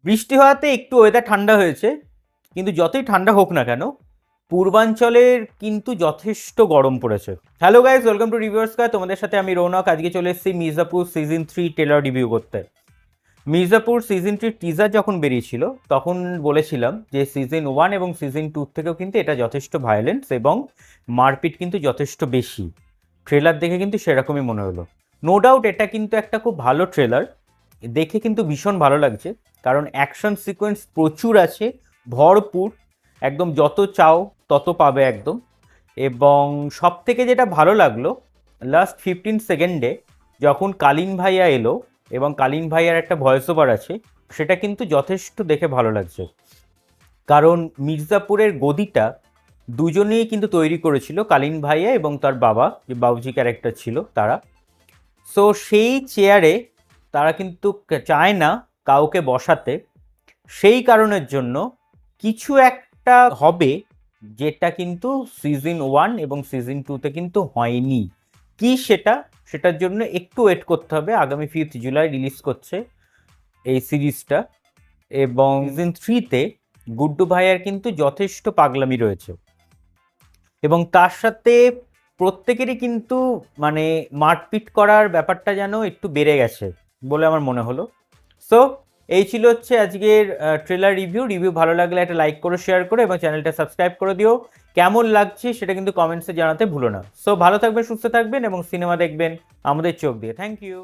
বৃষ্টি হওয়াতে একটু ওয়েদার ঠান্ডা হয়েছে, কিন্তু যতই ঠান্ডা হোক না কেন পূর্বাঞ্চলের কিন্তু যথেষ্ট গরম পড়েছে। Hello guys, welcome to reviewers guide. তোমাদের সাথে আমি রৌনক। আজকে চলে এসেছি মির্জাপুর সিজন 3 ট্রেলার রিভিউ করতে। মির্জাপুর সিজন 3 টিজার যখন বেরিয়েছিল তখন বলেছিলাম যে সিজন 1 এবং সিজন 2 থেকেও কিন্তু এটা যথেষ্ট ভায়োলেন্স এবং মারপিট কিন্তু যথেষ্ট বেশি। ট্রেলার দেখে কিন্তু সেরকমই মনে হলো। নো ডাউট এটা কিন্তু একটা খুব ভালো ট্রেলার, দেখে কিন্তু ভীষণ ভালো লাগছে, কারণ অ্যাকশন সিকোয়েন্স প্রচুর আছে, ভরপুর, একদম যত চাও তত পাবে একদম। এবং সব থেকে যেটা ভালো লাগলো, লাস্ট 15 সেকেন্ডে যখন কালীন ভাইয়া এলো এবং কালীন ভাইয়ার একটা ভয়েস ওভার আছে, সেটা কিন্তু যথেষ্ট দেখে ভালো লাগছে। কারণ মির্জাপুরের গদিটা দুজনেই কিন্তু তৈরি করেছিল, কালীন ভাইয়া এবং তার বাবা, যে বাবুজি ক্যারেক্টার ছিল তারা। সো সেই চেয়ারে তারা কিন্তু চায় না কাউকে বসাতে। সেই কারণের জন্য কিছু একটা হবে যেটা কিন্তু সিজন 1 এবং সিজন 2-তে কিন্তু হয়নি। কি সেটার জন্য একটু ওয়েট করতে হবে। আগামী 5th জুলাই রিলিজ করছে এই সিরিজটা। এবং সিজন 3-তে গুড্ডু ভাইয়ার কিন্তু যথেষ্ট পাগলামি রয়েছে, এবং তার সাথে প্রত্যেকেরই কিন্তু মানে মারপিট করার ব্যাপারটা যেন একটু বেড়ে গেছে বলে আমার মনে হলো। সো এই ছিল হচ্ছে আজকের ট্রেলার রিভিউ। ভালো লাগলে একটা লাইক করে, শেয়ার করে এবং চ্যানেলটা সাবস্ক্রাইব করে দিও। কেমন লাগছে সেটা কিন্তু কমেন্টসে জানাতে ভুলো না। সো ভালো থাকবেন, সুস্থ থাকবেন এবং সিনেমা দেখবেন আমাদের চোখ দিয়ে। Thank you.